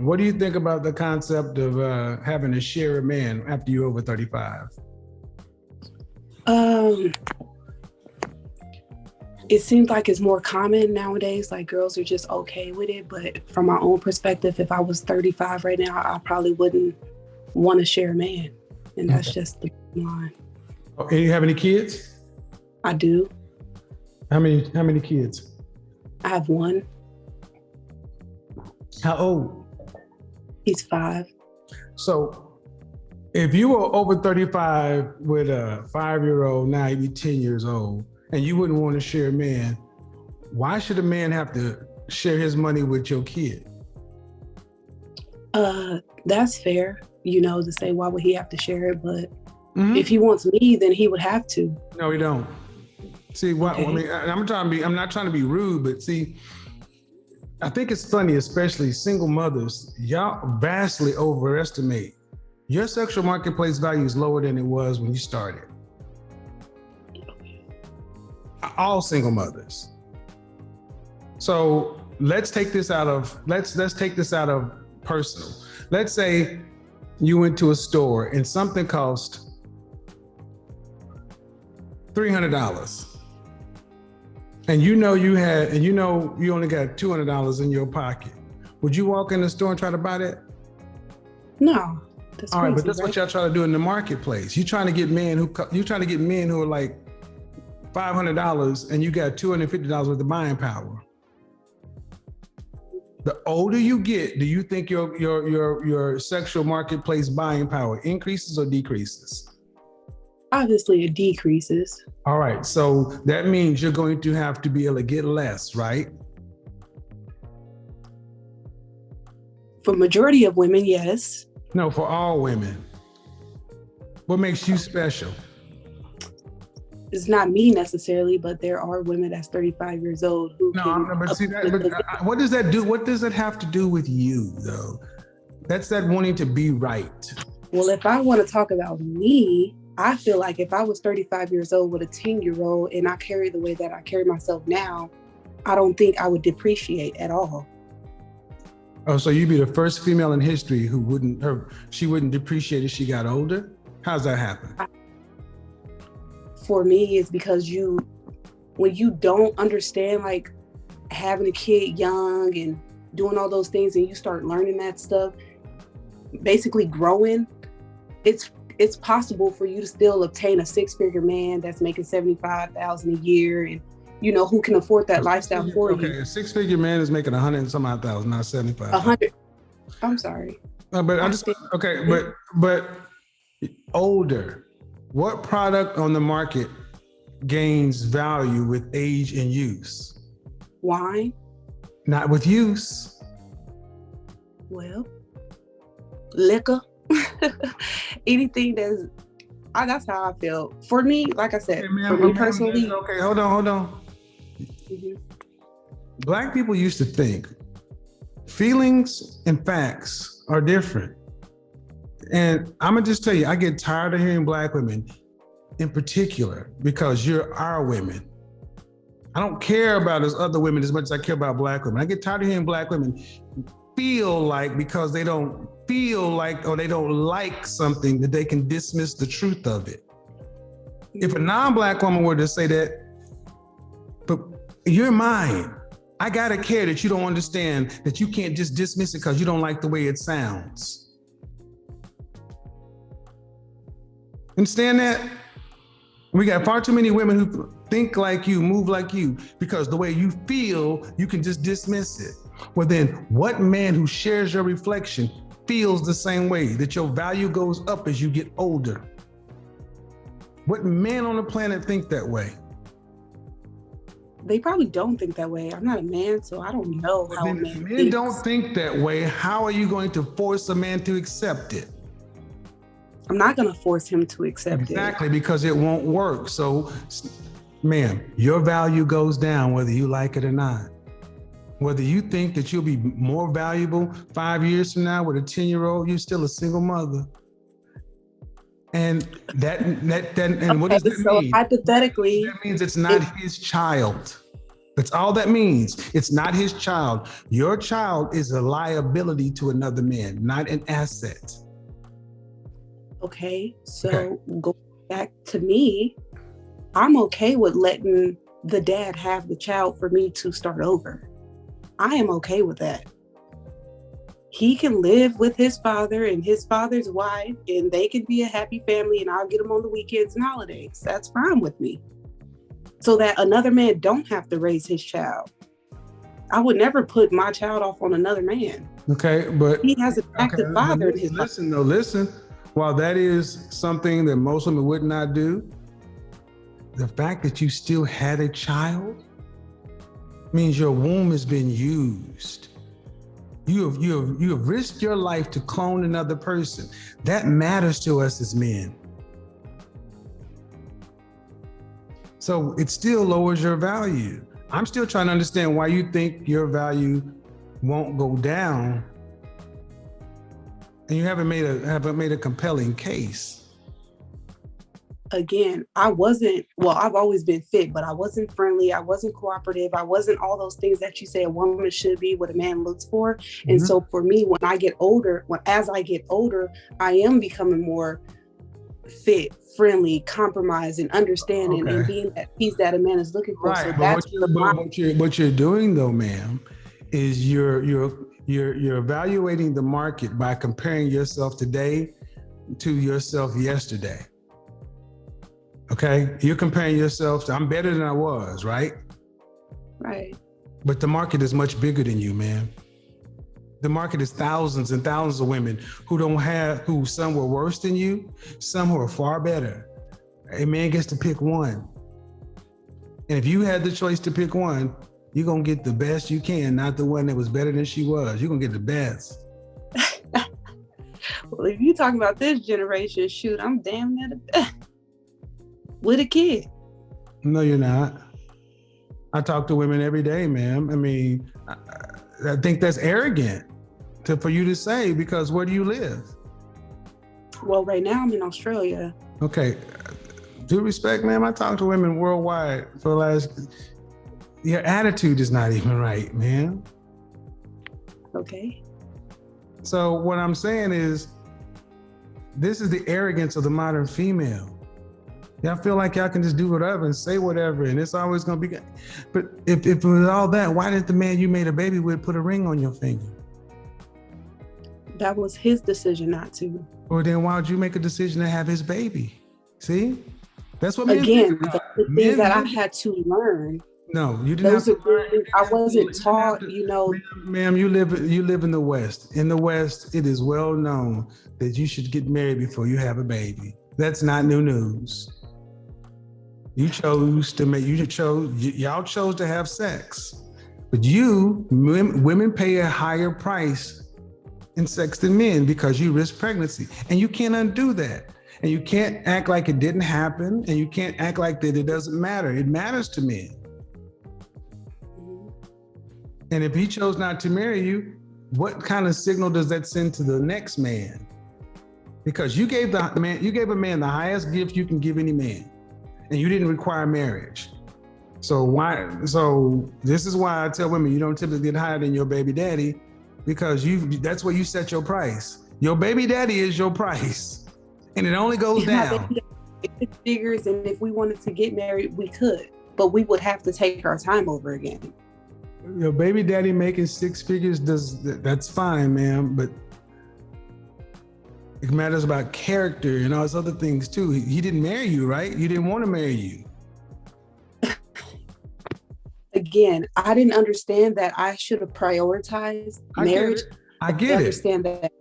what do you think about the concept of having to share a man after you're over 35? It seems like it's more common nowadays. Like girls are just okay with it. But from my own perspective, if I was 35 right now, I probably wouldn't want to share a man. And that's just the line. Oh, and you have any kids? I do. How many kids? I have one. How old? He's 5. So if you were over 35 with a 5-year-old, now he'd be 10 years old, and you wouldn't want to share a man, why should a man have to share his money with your kid? That's fair, to say why would he have to share it? But if he wants me, then he would have to. No, he don't. See, okay. I mean, I'm not trying to be rude, but see, I think it's funny, especially single mothers, y'all vastly overestimate. Your sexual marketplace value is lower than it was when you started. All single mothers. So let's take this out of personal. Let's say you went to a store and something cost $300. And you only got $200 in your pocket. Would you walk in the store and try to buy that? No. That's all crazy, right, but that's what y'all try to do in the marketplace. You're trying to get men who are like $500 and you got $250 worth of buying power. The older you get, do you think your sexual marketplace buying power increases or decreases? Obviously, it decreases. All right, so that means you're going to have to be able to get less, right? For majority of women, yes. No, for all women. What makes you special? It's not me necessarily, but there are women that's 35 years old who what does that do? What does that have to do with you, though? That's that wanting to be right. Well, if I want to talk about me, I feel like if I was 35 years old with a 10-year-old and I carry the way that I carry myself now, I don't think I would depreciate at all. Oh, so you'd be the first female in history who she wouldn't depreciate as she got older? How's that happen? For me, it's because when you don't understand, like having a kid young and doing all those things and you start learning that stuff, basically growing, it's possible for you to still obtain a 6-figure man that's making $75,000 a year and who can afford that lifestyle for you. Okay, a 6-figure man is making 100 and some odd thousand, not 75. 100. I'm sorry. But older. What product on the market gains value with age and use? Wine. Not with use. Well, liquor. Anything that's how I feel. For me, like I said, for me personally. Okay, hold on. Mm-hmm. Black people used to think feelings and facts are different. And I'm gonna just tell you, I get tired of hearing Black women in particular, because you're our women. I don't care about those other women as much as I care about Black women. I get tired of hearing Black women feel like because they don't feel like or they don't like something that they can dismiss the truth of it. If a non-Black woman were to say that, but you're mine, I gotta care that you don't understand that you can't just dismiss it because you don't like the way it sounds. Understand that? We got far too many women who think like you, move like you, because the way you feel, you can just dismiss it. Well then, what man who shares your reflection feels the same way, that your value goes up as you get older? What man on the planet think that way? They probably don't think that way. I'm not a man, so I don't know how a man thinks. Men don't think that way. How are you going to force a man to accept it? I'm not going to force him to accept it. Exactly, because it won't work. So, ma'am, your value goes down whether you like it or not. Whether you think that you'll be more valuable 5 years from now with a 10-year-old, you're still a single mother. And what does that mean? Hypothetically, that means it's not his child. That's all that means. It's not his child. Your child is a liability to another man, not an asset. Okay, so go back to me. I'm okay with letting the dad have the child for me to start over. I am okay with that. He can live with his father and his father's wife, and they can be a happy family, and I'll get them on the weekends and holidays. That's fine with me. So that another man don't have to raise his child. I would never put my child off on another man. Okay, but he has an active father in his life. Listen. While that is something that most women would not do, the fact that you still had a child means your womb has been used. You have risked your life to clone another person. That matters to us as men. So it still lowers your value. I'm still trying to understand why you think your value won't go down, and you haven't made a compelling case. Again, I've always been fit, but I wasn't friendly. I wasn't cooperative. I wasn't all those things that you say a woman should be, what a man looks for. Mm-hmm. And so for me, as I get older, I am becoming more fit, friendly, compromised, and understanding, and being that piece that a man is looking for. Right. So that's what you're doing though, ma'am, is you're evaluating the market by comparing yourself today to yourself yesterday. Okay, you're comparing yourself to, I'm better than I was, right? Right. But the market is much bigger than you, man. The market is thousands and thousands of women who some were worse than you, some who are far better. A man gets to pick one. And if you had the choice to pick one, you're going to get the best you can, not the one that was better than she was. You're going to get the best. Well, if you're talking about this generation, shoot, I'm damn near the best. With a kid. No, you're not. I talk to women every day, ma'am. I mean, I think that's arrogant for you to say, because where do you live? Well, right now I'm in Australia. Okay. Due respect, ma'am, I talk to women worldwide for the last... Your attitude is not even right, man. Okay. So what I'm saying is, this is the arrogance of the modern female. Y'all feel like y'all can just do whatever and say whatever, and it's always gonna be good. But if it was all that, why didn't the man you made a baby with put a ring on your finger? That was his decision not to. Or then why would you make a decision to have his baby? See? That's what men again, the things that I had to learn. No, you didn't have to learn. I wasn't taught, Ma'am, you live in the West. In the West, it is well known that you should get married before you have a baby. That's not new news. Y'all chose to have sex, but women pay a higher price in sex than men because you risk pregnancy, and you can't undo that. And you can't act like it didn't happen, and you can't act like that it doesn't matter. It matters to men. And if he chose not to marry you, what kind of signal does that send to the next man? Because you gave a man the highest gift you can give any man, and you didn't require marriage. So this is why I tell women you don't typically get higher than your baby daddy, because that's where you set your price. Your baby daddy is your price, and it only goes down. It figures, and if we wanted to get married, we could, but we would have to take our time over again. Your baby daddy making six figures, that's fine, ma'am, but it matters about character and all those other things too. He didn't marry you, right? You didn't want to marry you. Again, I didn't understand that I should have prioritized marriage. I get it. I understand that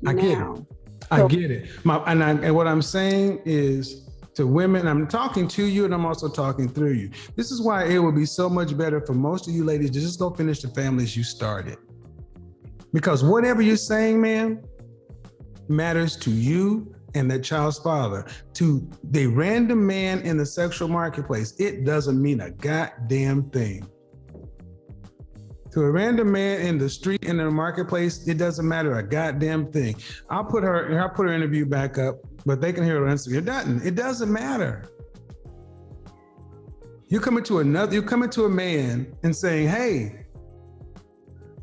now. I get it. And what I'm saying is, to women, I'm talking to you, and I'm also talking through you. This is why it would be so much better for most of you ladies to just go finish the families you started. Because whatever you're saying, man, matters to you and that child's father. To the random man in the sexual marketplace, it doesn't mean a goddamn thing. To a random man in the street, in the marketplace, it doesn't matter a goddamn thing. I'll put her interview back up, but they can hear her answer. It doesn't matter. You're coming to a man and saying, hey,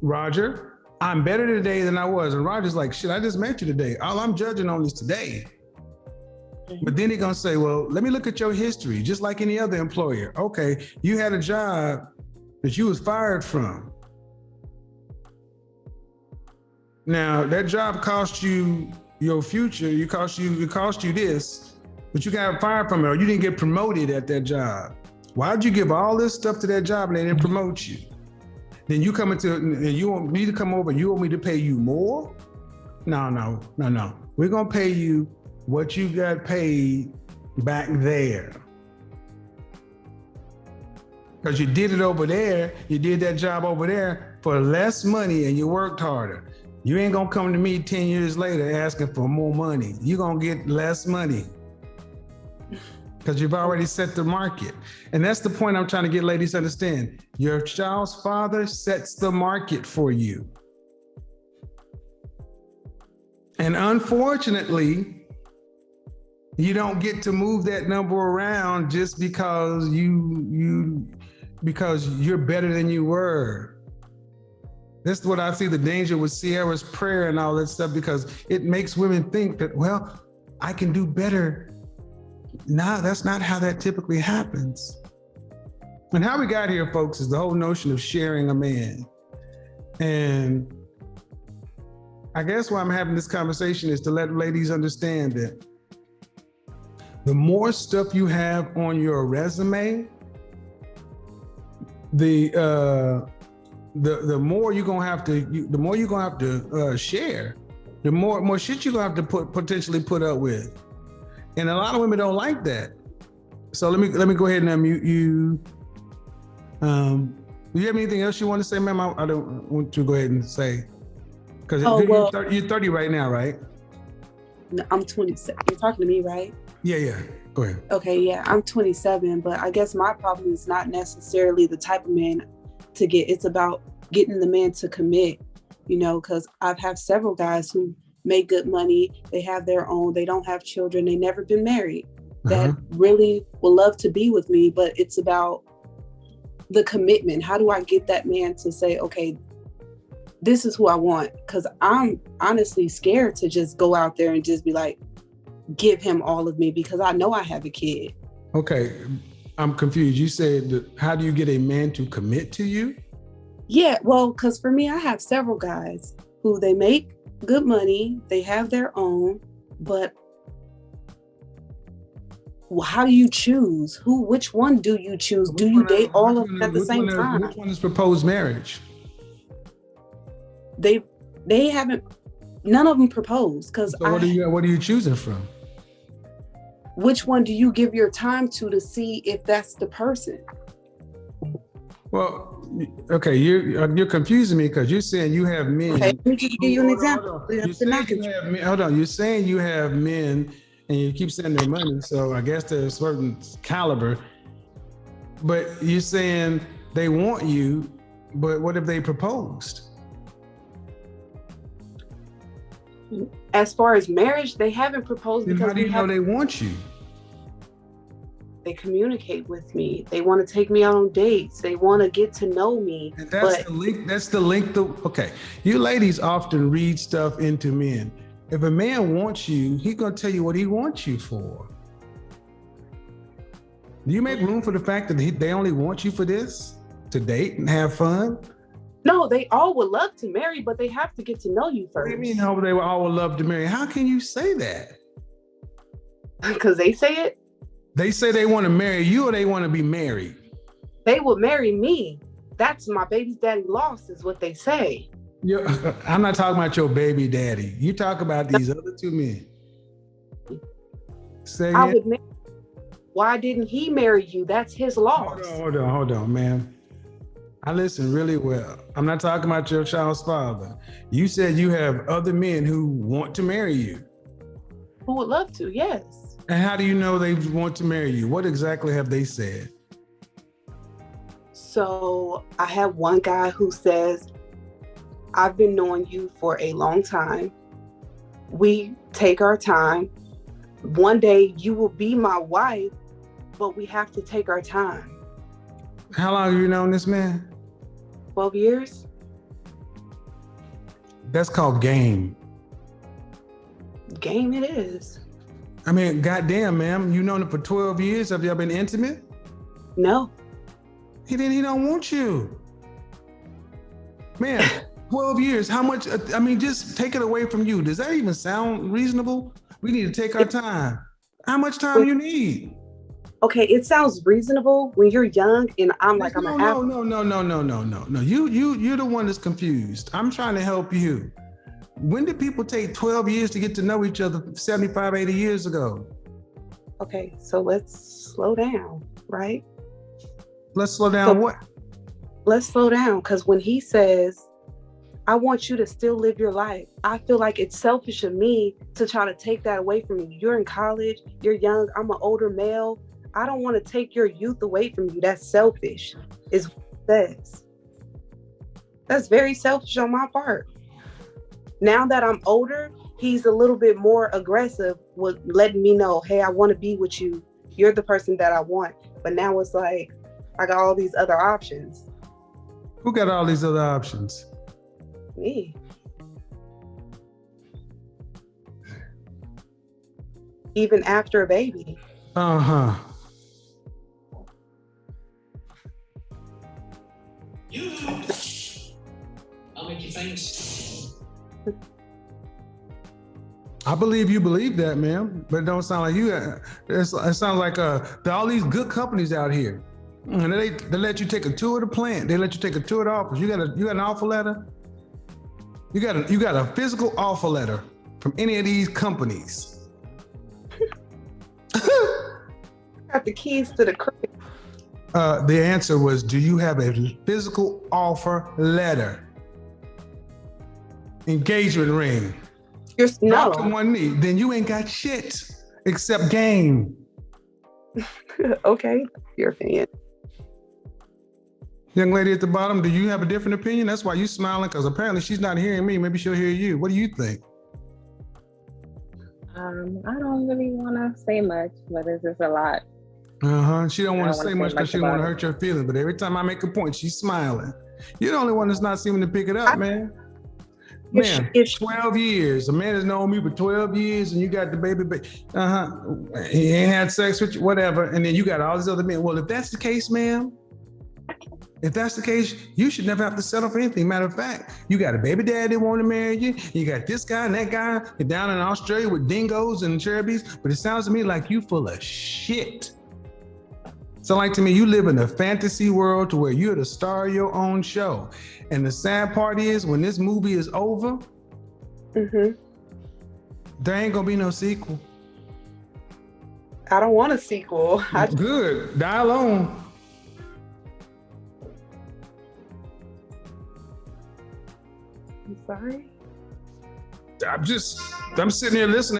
Roger, I'm better today than I was. And Roger's like, shit, I just met you today. All I'm judging on is today. But then he's gonna say, well, let me look at your history, just like any other employer. Okay, you had a job that you was fired from. Now that job cost you your future, it cost you this, but you got fired from it, or you didn't get promoted at that job. Why'd you give all this stuff to that job and they didn't promote you? Then you come into and you want me to come over and you want me to pay you more? No. We're gonna pay you what you got paid back there. Because you did it over there, you did that job over there for less money and you worked harder. You ain't gonna come to me 10 years later asking for more money. You're gonna get less money because you've already set the market. And that's the point I'm trying to get ladies to understand. Your child's father sets the market for you. And unfortunately, you don't get to move that number around just because because you're better than you were. That's what I see the danger with Sierra's prayer and all that stuff, because it makes women think that, well, I can do better. No, that's not how that typically happens. And how we got here, folks, is the whole notion of sharing a man. And I guess why I'm having this conversation is to let ladies understand that the more stuff you have on your resume, the more you're gonna have to share, the more shit you're gonna have to potentially put up with, and a lot of women don't like that. So let me go ahead and unmute you. Do you have anything else you want to say, ma'am? I don't want to go ahead and say, because you're 30 right now, right? No, I'm 27. You're talking to me, right? Yeah. Go ahead. Okay, yeah, I'm 27, but I guess my problem is not necessarily the type of man to get. It's about getting the man to commit, because I've had several guys who make good money. They have their own, they don't have children, they never been married, that really would love to be with me, but it's about the commitment. How do I get that man to say, okay, this is who I want? Because I'm honestly scared to just go out there and just be like, give him all of me, because I know I have a kid. Okay, I'm confused. You said that, how do you get a man to commit to you? Yeah, well, because for me, I have several guys who they make good money, they have their own, but how do you choose? Which one do you choose? Do you date all of them at the same time? Which one is proposed marriage? They haven't, none of them proposed. So what are you choosing from? Which one do you give your time to see if that's the person? Well, okay, you're confusing me, because you're saying you have men. Okay, let me just give you an example. You're saying you have men and you keep saying their money, so I guess they're a certain caliber. But you're saying they want you, but what if they proposed? As far as marriage, they haven't proposed. Then because how do you know they want you? They communicate with me. They want to take me out on dates. They want to get to know me. And that's the link. Okay, you ladies often read stuff into men. If a man wants you, he's gonna tell you what he wants you for. Do you make room for the fact that they only want you for this? To date and have fun? No, they all would love to marry, but they have to get to know you first. What do you mean they all would love to marry? How can you say that? Because they say it. They say they want to marry you, or they want to be married? They would marry me. That's my baby's daddy lost, is what they say. I'm not talking about your baby daddy. You talk about these other two men. Say I would marry. Why didn't he marry you? That's his loss. Hold on, man. I listen really well. I'm not talking about your child's father. You said you have other men who want to marry you. Who would love to, yes. And how do you know they want to marry you? What exactly have they said? So I have one guy who says, I've been knowing you for a long time. We take our time. One day you will be my wife, but we have to take our time. How long have you known this man? 12 years. That's called game. Game it is. I mean, goddamn, ma'am, you known him for 12 years. Have y'all been intimate? No. He don't want you. Man, 12 years, how much, I mean, just take it away from you. Does that even sound reasonable? We need to take our time. How much time you need? Okay, it sounds reasonable when you're young and I'm like, No. You're the one that's confused. I'm trying to help you. When did people take 12 years to get to know each other 75, 80 years ago? Okay, so let's slow down, right? Let's slow down what? Let's slow down, because when he says, I want you to still live your life, I feel like it's selfish of me to try to take that away from you. You're in college, you're young, I'm an older male. I don't want to take your youth away from you. That's selfish, is what it says. That's very selfish on my part. Now that I'm older, he's a little bit more aggressive with letting me know, hey, I want to be with you. You're the person that I want. But now it's like, I got all these other options. Who got all these other options? Me. Even after a baby. Uh-huh. I'll make you famous. I believe you believe that, ma'am, but it don't sound like you. It sounds like there are all these good companies out here, and they let you take a tour of the plant. They let you take a tour of the office. You got an offer letter. You got a physical offer letter from any of these companies. Got the keys to the crib. The answer was, do you have a physical offer letter? Engagement ring. No. Drop to one knee. Then you ain't got shit except game. Okay, your opinion. Young lady at the bottom, do you have a different opinion? That's why you smiling, because apparently she's not hearing me. Maybe she'll hear you. What do you think? I don't really want to say much, but it's just a lot. She don't want to say much because she don't want to hurt your feelings. But every time I make a point, she's smiling. You're the only one that's not seeming to pick it up, man. Man, 12 years. A man has known me for 12 years, and you got the baby. He ain't had sex with you, whatever. And then you got all these other men. Well, if that's the case, ma'am, if that's the case, you should never have to settle for anything. Matter of fact, you got a baby daddy that want to marry you. You got this guy and that guy. You're down in Australia with dingoes and cherubies. But it sounds to me like you full of shit. So like to me, you live in a fantasy world to where you're the star of your own show. And the sad part is when this movie is over, there ain't gonna be no sequel. I don't want a sequel. Good, die alone. I'm sorry. I'm sitting here listening.